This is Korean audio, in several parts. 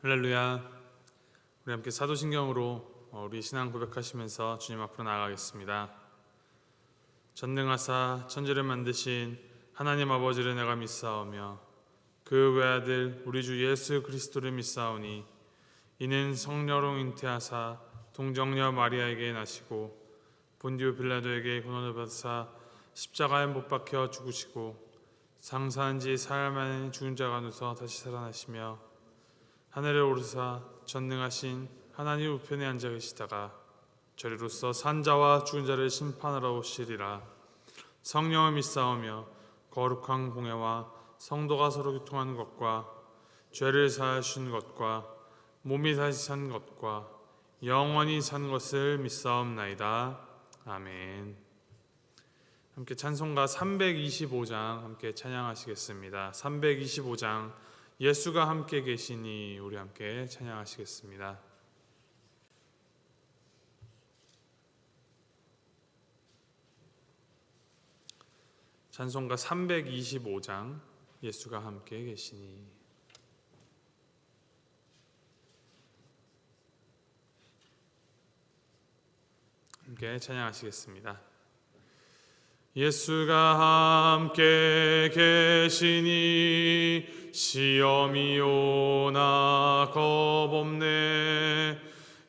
할렐루야. 우리 함께 사도신경으로 우리 신앙 고백하시면서 주님 앞으로 나아가겠습니다. 전능하사 천지를 만드신 하나님 아버지를 내가 믿사오며 그 외아들 우리 주 예수 그리스도를 믿사오니 이는 성녀로 잉태하사 동정녀 마리아에게 나시고 본디오 빌라도에게 고난을 받으사 십자가에 못 박혀 죽으시고 장사한 지 사흘 만에 죽은 자 가운데서 다시 살아나시며 하늘에 오르사 전능하신 하나님 우편에 앉아 계시다가 저리로서 산자와 죽은 자를 심판하러 오시리라. 성령을 믿사오며 거룩한 공회와 성도가 서로 교통하는 것과 죄를 사하신 것과 몸이 다시 산 것과 영원히 산 것을 믿사옵나이다. 아멘. 함께 찬송가 325장 함께 찬양하시겠습니다. 325장 예수가 함께 계시니 우리 함께 찬양하시겠습니다. 찬송가 325장 예수가 함께 계시니. 함께 찬양하시겠습니다. 예수가 함께 계시니 시험이 오나 겁없네.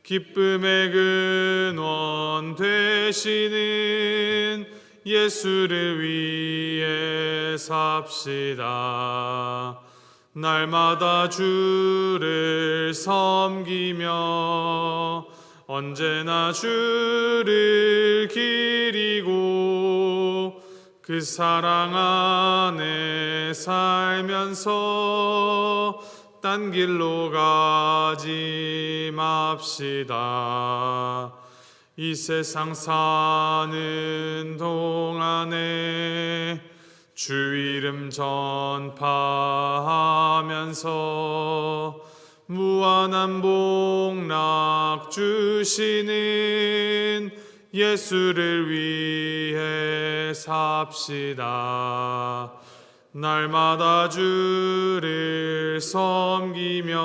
기쁨의 근원 되시는 예수를 위해 삽시다. 날마다 주를 섬기며 언제나 주를 기리고 그 사랑 안에 살면서 딴 길로 가지 맙시다. 이 세상 사는 동안에 주 이름 전파하면서 무한한 복락 주시는 예수를 위해 삽시다. 날마다 주를 섬기며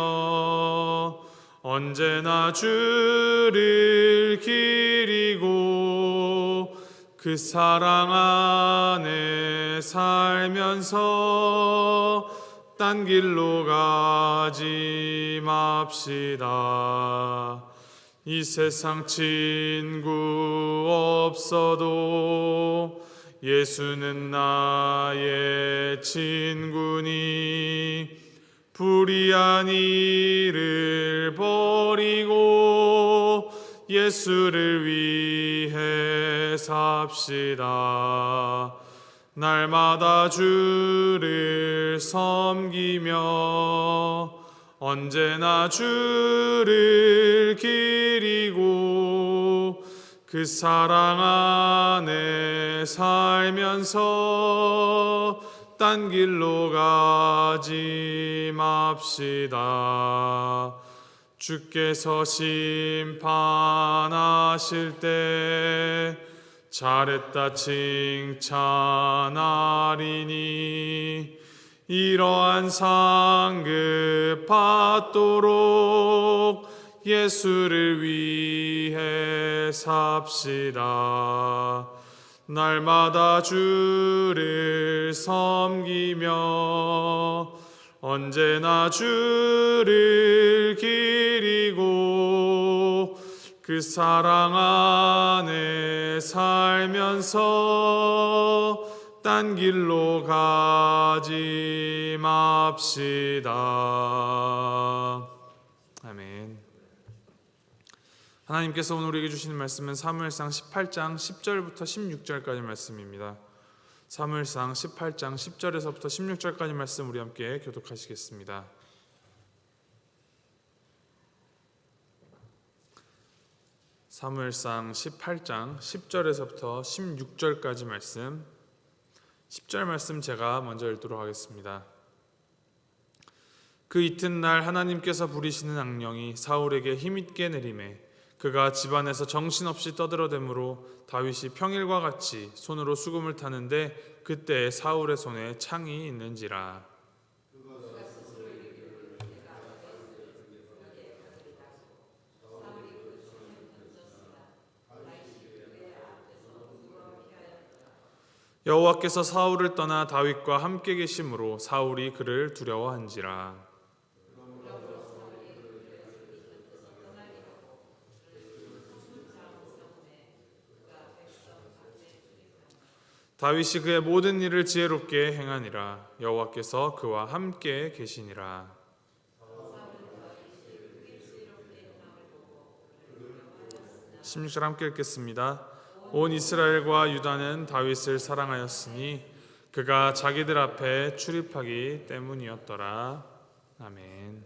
언제나 주를 기리고 그 사랑 안에 살면서 딴 길로 가지 맙시다. 이 세상 친구 없어도 예수는 나의 친구니 불의한 일을 버리고 예수를 위해 삽시다. 날마다 주를 섬기며 언제나 주를 기리고 그 사랑 안에 살면서 딴 길로 가지 맙시다. 주께서 심판하실 때 잘했다 칭찬하리니 이러한 상급 받도록 예수를 위해 삽시다. 날마다 주를 섬기며 언제나 주를 기리고 그 사랑 안에 살면서 딴 길로 가지 맙시다. 아멘. 하나님께서 오늘 우리에게 주시는 말씀은 사무엘상 18장 10절부터 16절까지 말씀입니다. 사무엘상 18장 10절에서부터 16절까지 말씀 우리 함께 교독하시겠습니다. 사무엘상 18장 10절에서부터 16절까지 말씀, 10절 말씀 제가 먼저 읽도록 하겠습니다. 그 이튿날 하나님께서 부리시는 악령이 사울에게 힘있게 내리매 그가 집안에서 정신없이 떠들어대므로 다윗이 평일과 같이 손으로 수금을 타는데 그때 사울의 손에 창이 있는지라. 여호와께서 사울을 떠나 다윗과 함께 계심으로 사울이 그를 두려워한지라. 다윗이 그의 모든 일을 지혜롭게 행하니라. 여호와께서 그와 함께 계시니라. 16절 함께 읽겠습니다. 온 이스라엘과 유다는 다윗을 사랑하였으니 그가 자기들 앞에 출입하기 때문이었더라. 아멘.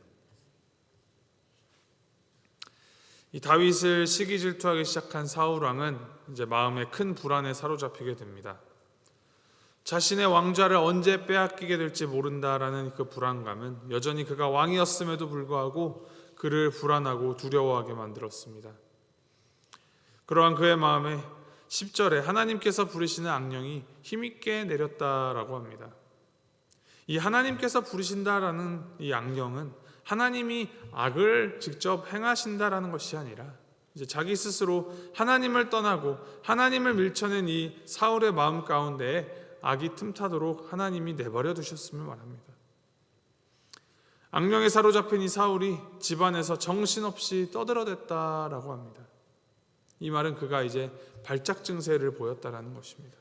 이 다윗을 시기 질투하기 시작한 사울 왕은 이제 마음에 큰 불안에 사로잡히게 됩니다. 자신의 왕좌를 언제 빼앗기게 될지 모른다라는 그 불안감은 여전히 그가 왕이었음에도 불구하고 그를 불안하고 두려워하게 만들었습니다. 그러한 그의 마음에 10절에 하나님께서 부리시는 악령이 힘있게 내렸다라고 합니다. 이 하나님께서 부리신다라는 이 악령은 하나님이 악을 직접 행하신다라는 것이 아니라 이제 자기 스스로 하나님을 떠나고 하나님을 밀쳐낸 이 사울의 마음 가운데에 악이 틈타도록 하나님이 내버려 두셨음을 말합니다. 악령에 사로잡힌 이 사울이 집안에서 정신없이 떠들어댔다라고 합니다. 이 말은 그가 이제 발작 증세를 보였다라는 것입니다.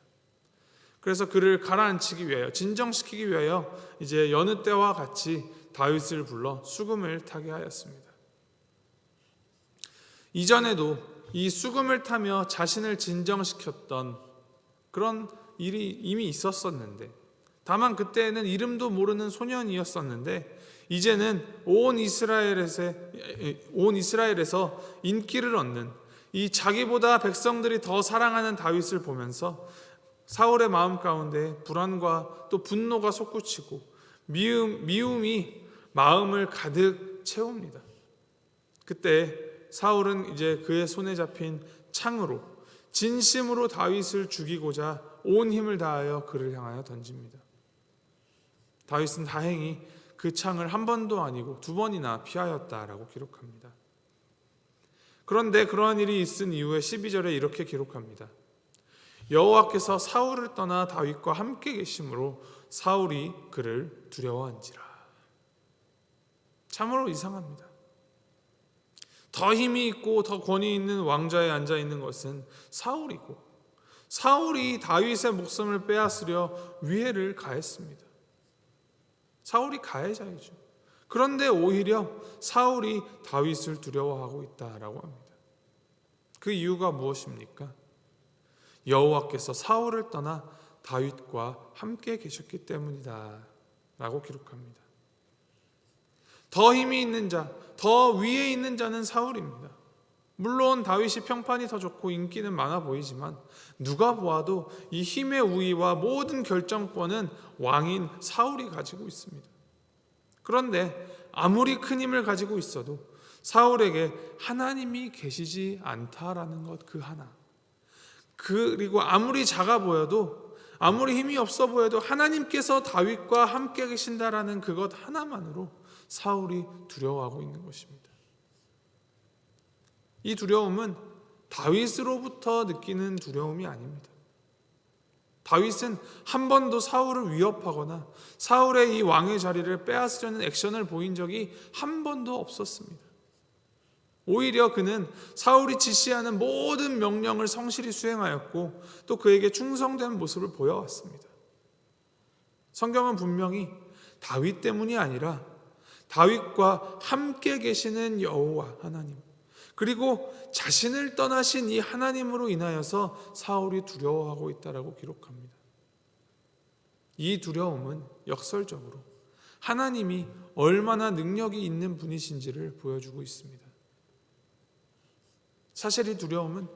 그래서 그를 가라앉히기 위하여, 진정시키기 위하여 이제 여느 때와 같이 다윗을 불러 수금을 타게 하였습니다. 이전에도 이 수금을 타며 자신을 진정시켰던 그런 일이 이미 있었었는데, 다만 그때는 이름도 모르는 소년이었었는데 이제는 온 이스라엘에서 인기를 얻는 이 자기보다 백성들이 더 사랑하는 다윗을 보면서 사울의 마음 가운데 불안과 또 분노가 솟구치고 미움이 마음을 가득 채웁니다. 그때 사울은 이제 그의 손에 잡힌 창으로 진심으로 다윗을 죽이고자 온 힘을 다하여 그를 향하여 던집니다. 다윗은 다행히 그 창을 한 번도 아니고 두 번이나 피하였다라고 기록합니다. 그런데 그러한 일이 있은 이후에 12절에 이렇게 기록합니다. 여호와께서 사울을 떠나 다윗과 함께 계심으로 사울이 그를 두려워한지라. 참으로 이상합니다. 더 힘이 있고 더 권위 있는 왕좌에 앉아 있는 것은 사울이고, 사울이 다윗의 목숨을 빼앗으려 위해를 가했습니다. 사울이 가해자이죠. 그런데 오히려 사울이 다윗을 두려워하고 있다라고 합니다. 그 이유가 무엇입니까? 여호와께서 사울을 떠나 다윗과 함께 계셨기 때문이다 라고 기록합니다. 더 힘이 있는 자, 더 위에 있는 자는 사울입니다. 물론 다윗이 평판이 더 좋고 인기는 많아 보이지만 누가 보아도 이 힘의 우위와 모든 결정권은 왕인 사울이 가지고 있습니다. 그런데 아무리 큰 힘을 가지고 있어도 사울에게 하나님이 계시지 않다라는 것 그 하나, 그리고 아무리 작아 보여도, 아무리 힘이 없어 보여도 하나님께서 다윗과 함께 계신다라는 그것 하나만으로 사울이 두려워하고 있는 것입니다. 이 두려움은 다윗으로부터 느끼는 두려움이 아닙니다. 다윗은 한 번도 사울을 위협하거나 사울의 이 왕의 자리를 빼앗으려는 액션을 보인 적이 한 번도 없었습니다. 오히려 그는 사울이 지시하는 모든 명령을 성실히 수행하였고 또 그에게 충성된 모습을 보여왔습니다. 성경은 분명히 다윗 때문이 아니라 다윗과 함께 계시는 여호와 하나님, 그리고 자신을 떠나신 이 하나님으로 인하여서 사울이 두려워하고 있다라고 기록합니다. 이 두려움은 역설적으로 하나님이 얼마나 능력이 있는 분이신지를 보여주고 있습니다. 사실 이 두려움은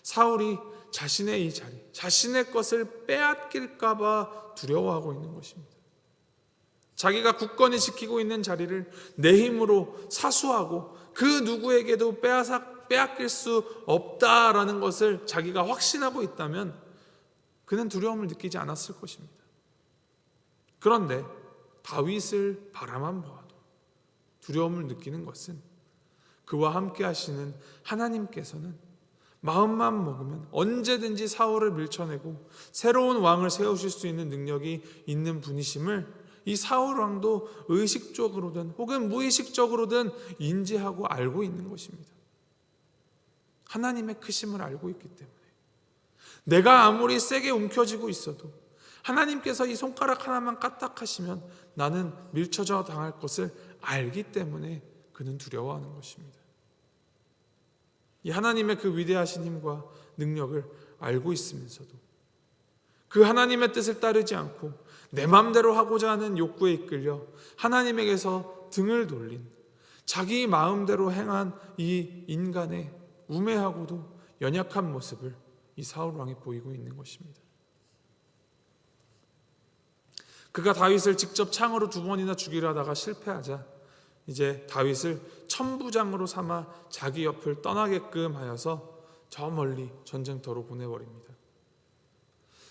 사울이 자신의 이 자리, 자신의 것을 빼앗길까 봐 두려워하고 있는 것입니다. 자기가 굳건히 지키고 있는 자리를 내 힘으로 사수하고 그 누구에게도 빼앗길 수 없다라는 것을 자기가 확신하고 있다면 그는 두려움을 느끼지 않았을 것입니다. 그런데 다윗을 바라만 보아도 두려움을 느끼는 것은 그와 함께 하시는 하나님께서는 마음만 먹으면 언제든지 사울을 밀쳐내고 새로운 왕을 세우실 수 있는 능력이 있는 분이심을 이 사울 왕도 의식적으로든 혹은 무의식적으로든 인지하고 알고 있는 것입니다. 하나님의 크심을 알고 있기 때문에 내가 아무리 세게 움켜쥐고 있어도 하나님께서 이 손가락 하나만 까딱하시면 나는 밀쳐져 당할 것을 알기 때문에 그는 두려워하는 것입니다. 이 하나님의 그 위대하신 힘과 능력을 알고 있으면서도 그 하나님의 뜻을 따르지 않고 내 마음대로 하고자 하는 욕구에 이끌려 하나님에게서 등을 돌린 자기 마음대로 행한 이 인간의 우매하고도 연약한 모습을 이 사울 왕이 보이고 있는 것입니다. 그가 다윗을 직접 창으로 2번이나 죽이려 하다가 실패하자 이제 다윗을 천부장으로 삼아 자기 옆을 떠나게끔 하여서 저 멀리 전쟁터로 보내버립니다.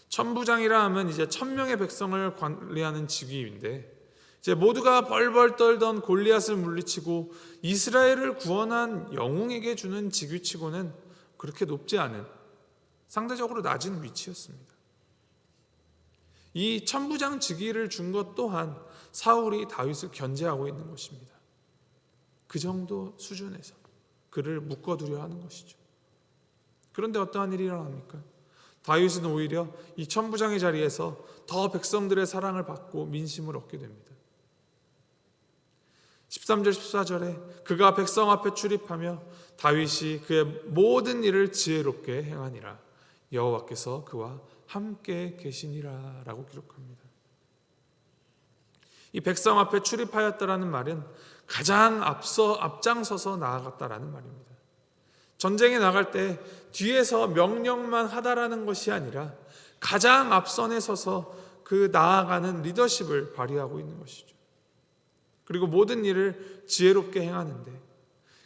천부장이라 하면 이제 1000명의 백성을 관리하는 직위인데 이제 모두가 벌벌 떨던 골리앗을 물리치고 이스라엘을 구원한 영웅에게 주는 직위치고는 그렇게 높지 않은 상대적으로 낮은 위치였습니다. 이 천부장 직위를 준 것 또한 사울이 다윗을 견제하고 있는 것입니다. 그 정도 수준에서 그를 묶어두려 하는 것이죠. 그런데 어떠한 일이 일어납니까? 다윗은 오히려 이 천부장의 자리에서 더 백성들의 사랑을 받고 민심을 얻게 됩니다. 13절 14절에 그가 백성 앞에 출입하며 다윗이 그의 모든 일을 지혜롭게 행하니라 여호와께서 그와 함께 계시니라 라고 기록합니다. 이 백성 앞에 출입하였다라는 말은 가장 앞장서서 나아갔다라는 말입니다. 전쟁에 나갈 때 뒤에서 명령만 하다라는 것이 아니라 가장 앞선에 서서 그 나아가는 리더십을 발휘하고 있는 것이죠. 그리고 모든 일을 지혜롭게 행하는데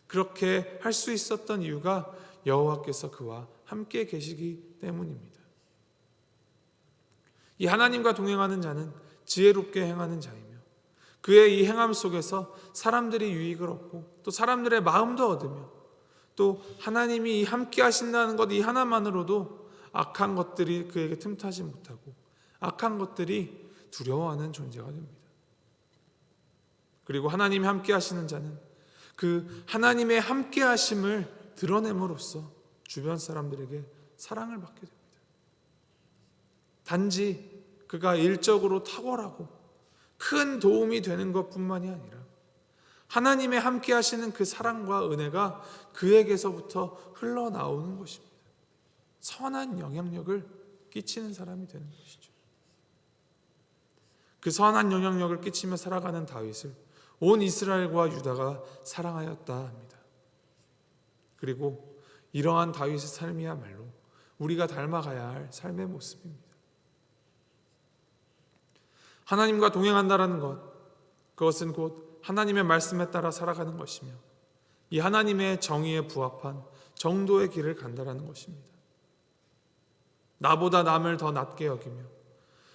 그렇게 할 수 있었던 이유가 여호와께서 그와 함께 계시기 때문입니다. 이 하나님과 동행하는 자는 지혜롭게 행하는 자이며 그의 이 행함 속에서 사람들이 유익을 얻고 또 사람들의 마음도 얻으며 또 하나님이 함께 하신다는 것 이 하나만으로도 악한 것들이 그에게 틈타지 못하고 악한 것들이 두려워하는 존재가 됩니다. 그리고 하나님이 함께 하시는 자는 그 하나님의 함께 하심을 드러냄으로써 주변 사람들에게 사랑을 받게 됩니다. 단지 그가 일적으로 탁월하고 큰 도움이 되는 것뿐만이 아니라 하나님의 함께 하시는 그 사랑과 은혜가 그에게서부터 흘러나오는 것입니다. 선한 영향력을 끼치는 사람이 되는 것이죠. 그 선한 영향력을 끼치며 살아가는 다윗을 온 이스라엘과 유다가 사랑하였다 합니다. 그리고 이러한 다윗의 삶이야말로 우리가 닮아가야 할 삶의 모습입니다. 하나님과 동행한다라는 것, 그것은 곧 하나님의 말씀에 따라 살아가는 것이며 이 하나님의 정의에 부합한 정도의 길을 간다라는 것입니다. 나보다 남을 더 낮게 여기며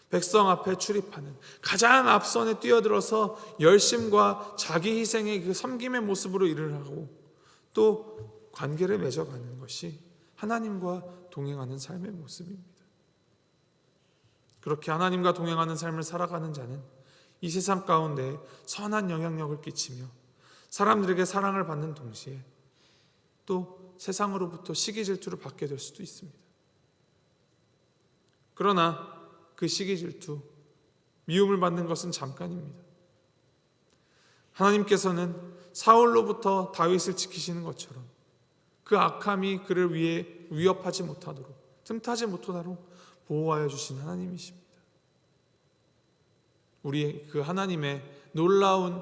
백성 앞에 출입하는 가장 앞선에 뛰어들어서 열심과 자기 희생의 그 섬김의 모습으로 일을 하고 또 관계를 맺어가는 것이 하나님과 동행하는 삶의 모습입니다. 그렇게 하나님과 동행하는 삶을 살아가는 자는 이 세상 가운데 선한 영향력을 끼치며 사람들에게 사랑을 받는 동시에 또 세상으로부터 시기 질투를 받게 될 수도 있습니다. 그러나 그 시기 질투, 미움을 받는 것은 잠깐입니다. 하나님께서는 사울로부터 다윗을 지키시는 것처럼 그 악함이 그를 위협하지 못하도록 틈타지 못하도록 보호하여 주신 하나님이십니다. 우리 그 하나님의 놀라운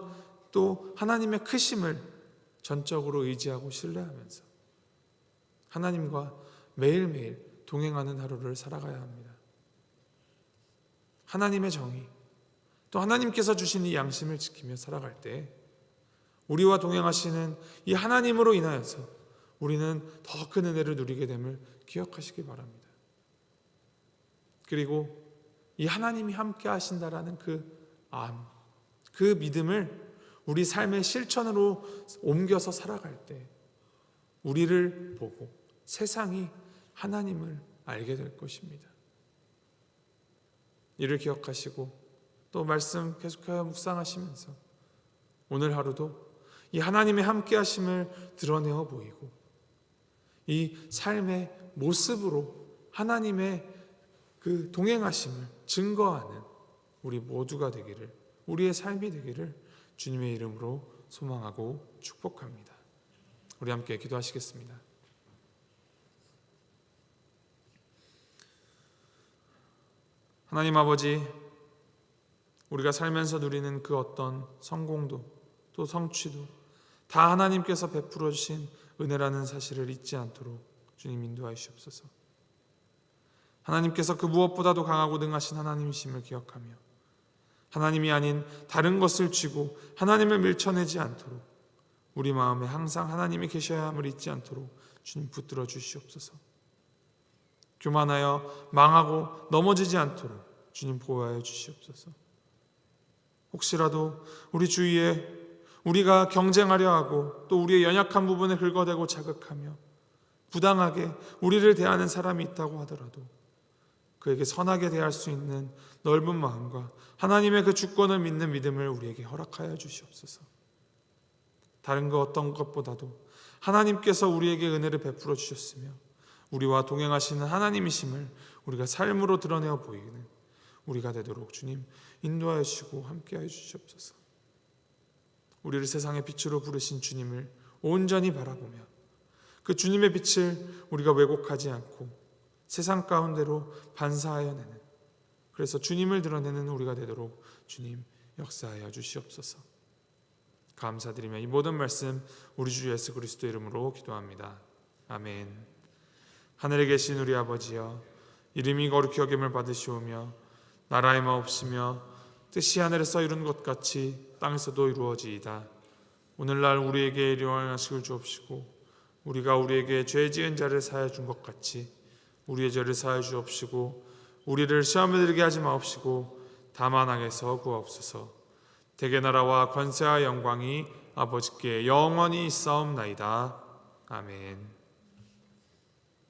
또 하나님의 크심을 전적으로 의지하고 신뢰하면서 하나님과 매일매일 동행하는 하루를 살아가야 합니다. 하나님의 정의 또 하나님께서 주신 이 양심을 지키며 살아갈 때 우리와 동행하시는 이 하나님으로 인하여서 우리는 더 큰 은혜를 누리게 됨을 기억하시기 바랍니다. 그리고 이 하나님이 함께 하신다라는 그 믿음을 우리 삶의 실천으로 옮겨서 살아갈 때 우리를 보고 세상이 하나님을 알게 될 것입니다. 이를 기억하시고 또 말씀 계속하여 묵상하시면서 오늘 하루도 이 하나님의 함께하심을 드러내어 보이고 이 삶의 모습으로 하나님의 그 동행하심을 증거하는 우리 모두가 되기를, 우리의 삶이 되기를 주님의 이름으로 소망하고 축복합니다. 우리 함께 기도하시겠습니다. 하나님 아버지, 우리가 살면서 누리는 그 어떤 성공도 또 성취도 다 하나님께서 베풀어 주신 은혜라는 사실을 잊지 않도록 주님 인도하여 주옵소서. 하나님께서 그 무엇보다도 강하고 능하신 하나님이심을 기억하며 하나님이 아닌 다른 것을 쥐고 하나님을 밀쳐내지 않도록 우리 마음에 항상 하나님이 계셔야 함을 잊지 않도록 주님 붙들어 주시옵소서. 교만하여 망하고 넘어지지 않도록 주님 보호하여 주시옵소서. 혹시라도 우리 주위에 우리가 경쟁하려 하고 또 우리의 연약한 부분에 긁어대고 자극하며 부당하게 우리를 대하는 사람이 있다고 하더라도 그에게 선하게 대할 수 있는 넓은 마음과 하나님의 그 주권을 믿는 믿음을 우리에게 허락하여 주시옵소서. 다른 것 어떤 것보다도 하나님께서 우리에게 은혜를 베풀어 주셨으며 우리와 동행하시는 하나님이심을 우리가 삶으로 드러내어 보이는 우리가 되도록 주님 인도하여 주시고 함께하여 주시옵소서. 우리를 세상의 빛으로 부르신 주님을 온전히 바라보며 그 주님의 빛을 우리가 왜곡하지 않고 세상 가운데로 반사하여 내는, 그래서 주님을 드러내는 우리가 되도록 주님 역사하여 주시옵소서. 감사드리며 이 모든 말씀 우리 주 예수 그리스도 이름으로 기도합니다. 아멘. 하늘에 계신 우리 아버지여, 이름이 거룩히 여김을 받으시오며 나라의 마옵시며 뜻이 하늘에서 이룬 것 같이 땅에서도 이루어지이다. 오늘날 우리에게 일용할 양식을 주옵시고 우리가 우리에게 죄 지은 자를 사하여 준 것 같이 우리의 죄를 사하여 주옵시고 우리를 시험에 들게 하지 마옵시고 다만 악에서 구하옵소서. 대개 나라와 권세와 영광이 아버지께 영원히 있사옵나이다. 아멘.